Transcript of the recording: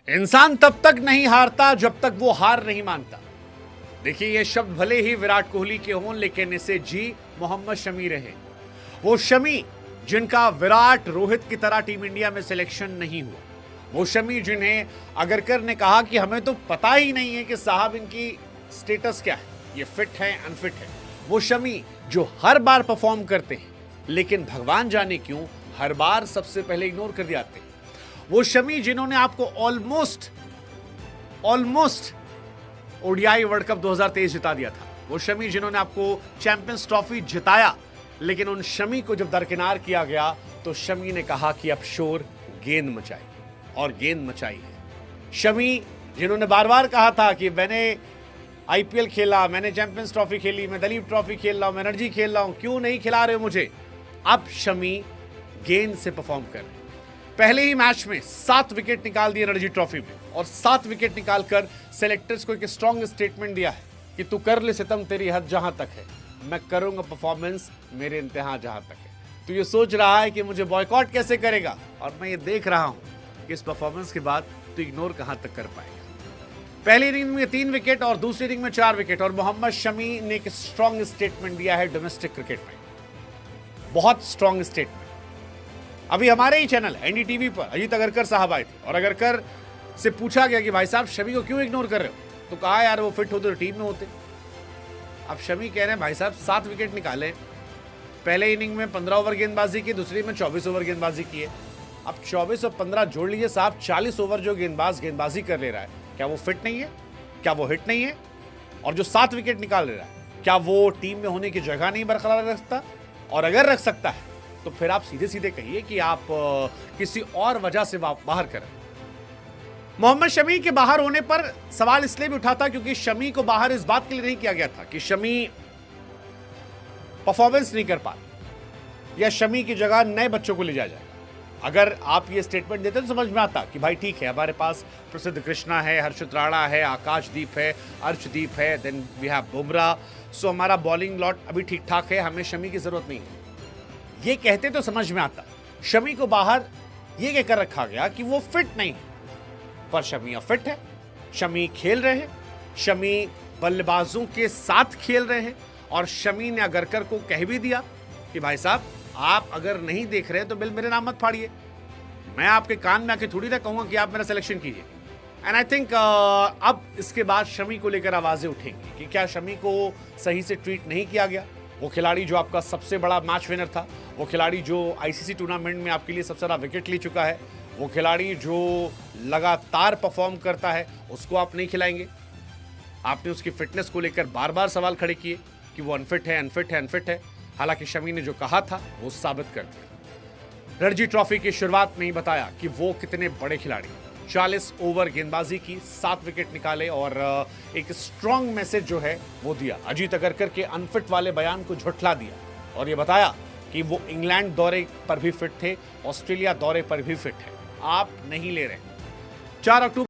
इंसान तब तक नहीं हारता जब तक वो हार नहीं मानता। देखिए, ये शब्द भले ही विराट कोहली के हों, लेकिन इसे जी मोहम्मद शमी रहे। वो शमी जिनका विराट रोहित की तरह टीम इंडिया में सिलेक्शन नहीं हुआ। वो शमी जिन्हें अगरकर ने कहा कि हमें तो पता ही नहीं है कि साहब इनकी स्टेटस क्या है, ये फिट है अनफिट है। वो शमी जो हर बार परफॉर्म करते हैं, लेकिन भगवान जाने क्यों हर बार सबसे पहले इग्नोर कर जाते हैं। वो शमी जिन्होंने आपको ऑलमोस्ट ओडीआई वर्ल्ड कप 2023 जिता दिया था। वो शमी जिन्होंने आपको चैंपियंस ट्रॉफी जिताया, लेकिन उन शमी को जब दरकिनार किया गया तो शमी ने कहा कि अब शोर गेंद मचाई, और गेंद मचाई है। शमी जिन्होंने बार बार कहा था कि मैंने आईपीएल खेला, मैंने चैंपियंस ट्रॉफी खेली, मैं दलीप ट्रॉफी खेल रहा हूं, मैं रणजी खेल रहा हूं, क्यों नहीं खिला रहे हो मुझे। अब शमी गेंद से परफॉर्म कर रहे हैं। पहले ही मैच में 7 विकेट निकाल दिए रणजी ट्रॉफी में, और 7 विकेट निकालकर सेलेक्टर्स को एक स्ट्रॉन्ग स्टेटमेंट दिया है कि तू कर ले सितम, तेरी हद जहां तक है, मैं करूंगा परफॉर्मेंस मेरे इंतहा जहां तक है। तो ये सोच रहा है कि मुझे बॉयकॉट कैसे करेगा, और मैं ये देख रहा हूं कि इस परफॉर्मेंस के बाद तो इग्नोर कहां तक कर पाएगा। पहली इनिंग में 3 विकेट और दूसरी इनिंग में 4 विकेट, और मोहम्मद शमी ने एक स्ट्रॉन्ग स्टेटमेंट दिया है डोमेस्टिक क्रिकेट में, बहुत स्ट्रॉन्ग स्टेटमेंट। अभी हमारे ही चैनल एनडीटीवी पर अजीत अगरकर साहब आए थे, और अगरकर से पूछा गया कि भाई साहब शमी को क्यों इग्नोर कर रहे हो, तो कहा यार वो फिट होते तो टीम में होते। अब शमी कह रहे हैं भाई साहब 7 विकेट निकाले, पहले इनिंग में 15 ओवर गेंदबाजी की, दूसरी में 24 ओवर गेंदबाजी की है। अब 24 और 15 जोड़ लीजिए साहब, 40 ओवर जो गेंदबाजी कर ले रहा है, क्या वो फिट नहीं है, क्या वो हिट नहीं है? और जो 7 विकेट निकाल ले रहा है, क्या वो टीम में होने की जगह नहीं बरकरार रख सकता? और अगर रख सकता है तो फिर आप सीधे सीधे कहिए कि आप किसी और वजह से बाहर करें। मोहम्मद शमी के बाहर होने पर सवाल इसलिए भी उठाता क्योंकि शमी को बाहर इस बात के लिए नहीं किया गया था कि शमी परफॉर्मेंस नहीं कर पा, या शमी की जगह नए बच्चों को ले जाया जाएगा। अगर आप ये स्टेटमेंट देते तो समझ में आता कि भाई ठीक है, हमारे पास प्रसिद्ध कृष्णा है, हर्षित राणा है, आकाशदीप है, अर्शदीप है, देन वी हैव बुमराह, सो हमारा बॉलिंग लॉट अभी ठीक ठाक है, हमें शमी की जरूरत नहीं है। ये कहते तो समझ में आता। शमी को बाहर ये कहकर रखा गया कि वो फिट नहीं है, पर शमी फिट है, शमी खेल रहे हैं, शमी बल्लेबाजों के साथ खेल रहे हैं, और शमी ने अगरकर को कह भी दिया कि भाई साहब आप अगर नहीं देख रहे तो बिल मेरे नाम मत फाड़िए, मैं आपके कान में आके थोड़ी ना कहूंगा कि आप मेरा सिलेक्शन कीजिए। एंड आई थिंक अब इसके बाद शमी को लेकर आवाजें उठेंगी कि क्या शमी को सही से ट्रीट नहीं किया गया। वो खिलाड़ी जो आपका सबसे बड़ा मैच विनर था, वो खिलाड़ी जो आईसीसी टूर्नामेंट में आपके लिए सबसे ज़्यादा विकेट ले चुका है, वो खिलाड़ी जो लगातार परफॉर्म करता है, उसको आप नहीं खिलाएंगे। आपने उसकी फिटनेस को लेकर बार बार सवाल खड़े किए कि वो अनफिट है। हालांकि शमी ने जो कहा था वो साबित कर दिया। रणजी ट्रॉफी की शुरुआत में ही बताया कि वो कितने बड़े खिलाड़ी। 40 ओवर गेंदबाजी की, 7 विकेट निकाले, और एक स्ट्रॉन्ग मैसेज जो है वो दिया। अजीत अगरकर के अनफिट वाले बयान को झुठला दिया, और ये बताया कि वो इंग्लैंड दौरे पर भी फिट थे, ऑस्ट्रेलिया दौरे पर भी फिट है। आप नहीं ले रहे। 4 अक्टूबर